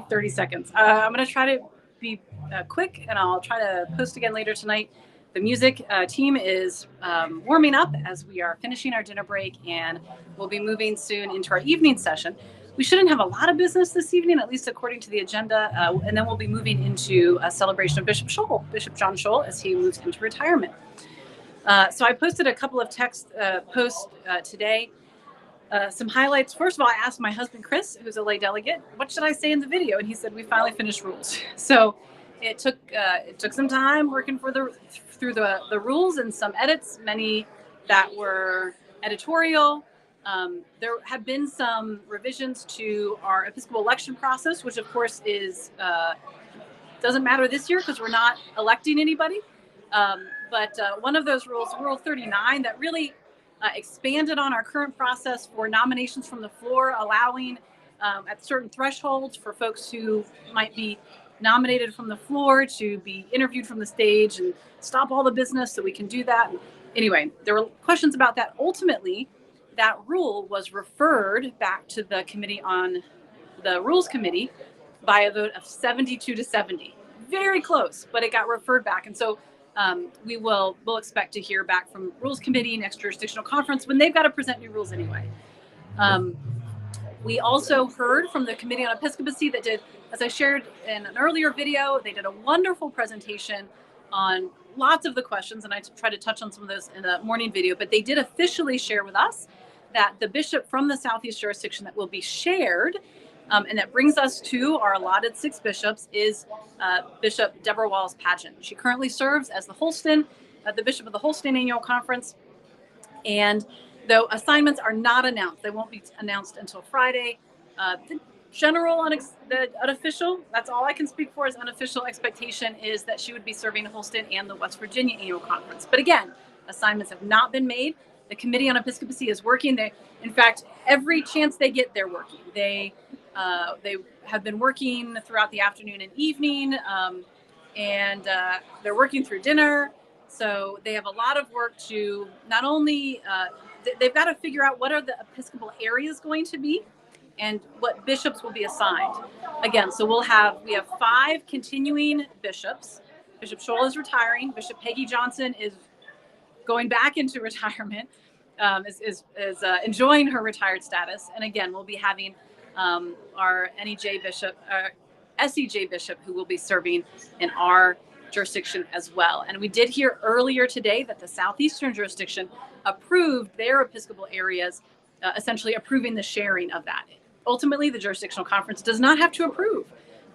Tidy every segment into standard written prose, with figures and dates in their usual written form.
30 seconds. I'm going to try to be quick, and I'll try to post again later tonight. The music team is warming up as we are finishing our dinner break, and we'll be moving soon into our evening session. We shouldn't have a lot of business this evening, at least according to the agenda, and then we'll be moving into a celebration of Bishop Schol, Bishop John Schol, as he moves into retirement. So I posted a couple of text posts today. Some highlights. First of all, I asked my husband, Chris, who's a lay delegate, what should I say in the video? And he said, we finally finished rules. So it took some time working through the rules and some edits, many that were editorial. There have been some revisions to our Episcopal election process, which of course doesn't matter this year because we're not electing anybody. But one of those rules, Rule 39, that really expanded on our current process for nominations from the floor, allowing at certain thresholds for folks who might be nominated from the floor to be interviewed from the stage and stop all the business so we can do that. Anyway, there were questions about that. Ultimately, that rule was referred back to the committee on the Rules Committee by a vote of 72 to 70. Very close, but it got referred back. And so we'll expect to hear back from Rules Committee next jurisdictional conference when they've got to present new rules anyway. We also heard from the Committee on Episcopacy that did, as I shared in an earlier video, they did a wonderful presentation on lots of the questions, and I tried to touch on some of those in the morning video, but they did officially share with us that the bishop from the Southeast jurisdiction that will be shared, and that brings us to our allotted 6 bishops, is Bishop Deborah Walls-Pageant. She currently serves as the bishop of the Holstein Annual Conference, and though assignments are not announced, they won't be announced until Friday. The general the unofficial, that's all I can speak for, is unofficial expectation is that she would be serving Holstein and the West Virginia Annual Conference. But again, assignments have not been made. The Committee on Episcopacy is working. In fact, every chance they get, they're working. They have been working throughout the afternoon and evening, and they're working through dinner. So they have a lot of work to not only, they've got to figure out what are the Episcopal areas going to be and what bishops will be assigned. Again, so we have 5 continuing bishops. Bishop Schol is retiring. Bishop Peggy Johnson is going back into retirement, is enjoying her retired status. And again, we'll be having our NEJ bishop, SEJ bishop, who will be serving in our jurisdiction as well. And we did hear earlier today that the Southeastern jurisdiction approved their Episcopal areas, essentially approving the sharing of that. Ultimately, the jurisdictional conference does not have to approve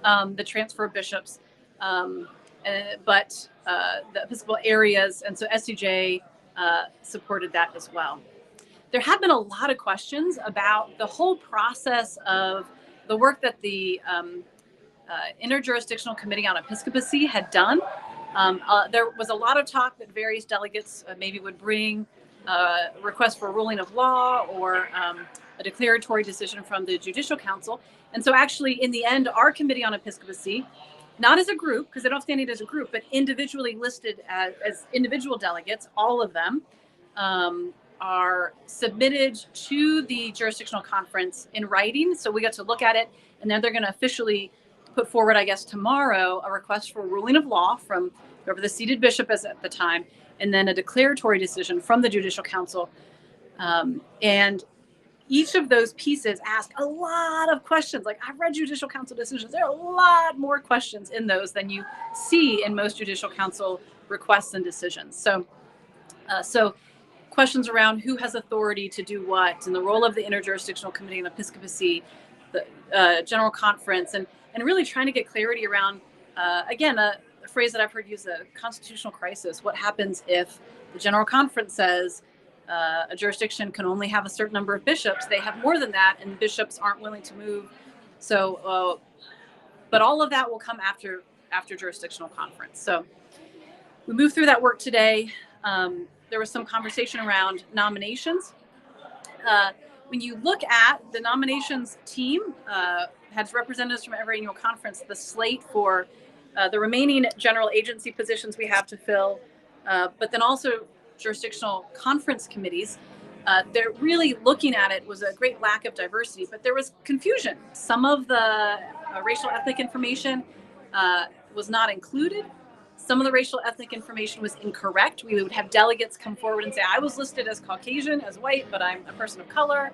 the transfer of bishops, but the Episcopal areas, and so SEJ supported that as well. There have been a lot of questions about the whole process of the work that the Interjurisdictional Committee on Episcopacy had done. There was a lot of talk that various delegates maybe would bring requests for a ruling of law or a declaratory decision from the Judicial Council. And so actually, in the end, our Committee on Episcopacy, not as a group, because they don't stand it as a group, but individually listed as individual delegates, all of them are submitted to the jurisdictional conference in writing. So we got to look at it, and then they're going to officially put forward, I guess, tomorrow, a request for a ruling of law from whoever the seated bishop is at the time, and then a declaratory decision from the Judicial Council. And each of those pieces ask a lot of questions. Like, I've read Judicial Council decisions. There are a lot more questions in those than you see in most Judicial Council requests and decisions. So questions around who has authority to do what, and the role of the Interjurisdictional Committee on Episcopacy, the General Conference, and really trying to get clarity around, again, a phrase that I've heard used, a constitutional crisis. What happens if the General Conference says a jurisdiction can only have a certain number of bishops? They have more than that, and bishops aren't willing to move. So, but all of that will come after jurisdictional conference. So we moved through that work today. There was some conversation around nominations. When you look at the nominations team, has representatives from every annual conference, the slate for the remaining general agency positions we have to fill, but then also jurisdictional conference committees. they're really looking at it was a great lack of diversity, but there was confusion. Some of the racial ethnic information was not included. Some of the racial ethnic information was incorrect. We would have delegates come forward and say, I was listed as Caucasian, as white, but I'm a person of color.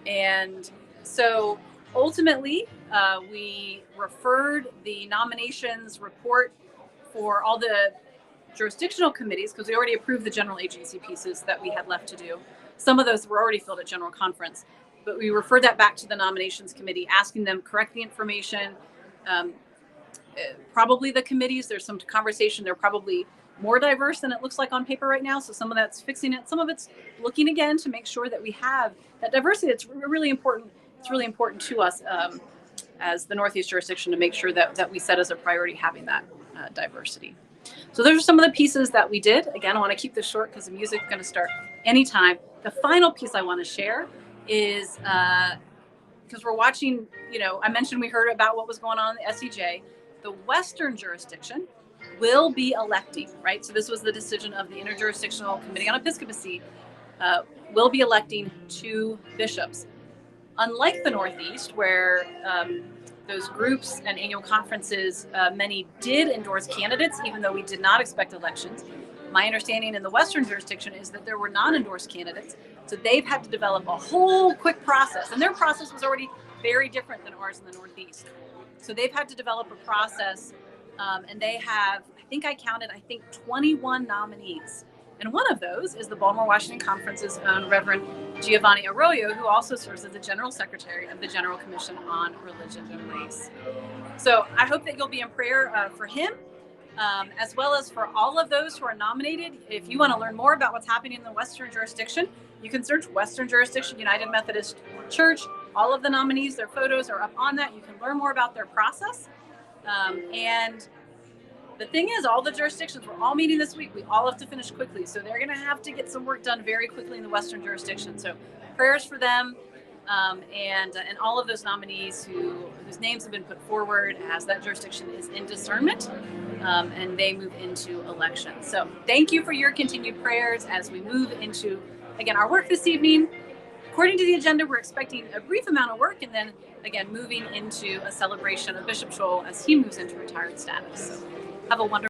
And so ultimately, we referred the nominations report for all the jurisdictional committees, because we already approved the general agency pieces that we had left to do. Some of those were already filled at general conference, but we referred that back to the nominations committee, asking them correct the information. Probably the committees, there's some conversation, they're probably more diverse than it looks like on paper right now. So some of that's fixing it. Some of it's looking again to make sure that we have that diversity. It's really important. It's really important to us as the Northeast jurisdiction to make sure that we set as a priority having that diversity. So those are some of the pieces that we did. Again, I want to keep this short because the music is going to start anytime. The final piece I want to share is because we're watching, I mentioned we heard about what was going on in the SEJ. The Western jurisdiction will be electing, right? So this was the decision of the Interjurisdictional Committee on Episcopacy, will be electing 2 bishops. Unlike the Northeast, where those groups and annual conferences, many did endorse candidates, even though we did not expect elections. My understanding in the Western jurisdiction is that there were non-endorsed candidates. So they've had to develop a whole quick process. And their process was already very different than ours in the Northeast. So they've had to develop a process, and they have, I counted 21 nominees. And one of those is the Baltimore Washington Conference's own Reverend Giovanni Arroyo, who also serves as the General Secretary of the General Commission on Religion and Race. So I hope that you'll be in prayer for him, as well as for all of those who are nominated. If you want to learn more about what's happening in the Western jurisdiction, you can search Western Jurisdiction United Methodist Church. All of the nominees, their photos are up on that. You can learn more about their process. And the thing is, all the jurisdictions, we're all meeting this week. We all have to finish quickly. So they're going to have to get some work done very quickly in the Western jurisdiction. So prayers for them and all of those nominees whose names have been put forward as that jurisdiction is in discernment and they move into election. So thank you for your continued prayers as we move into, again, our work this evening. According to the agenda, we're expecting a brief amount of work and then, again, moving into a celebration of Bishop Schol as he moves into retired status. So have a wonderful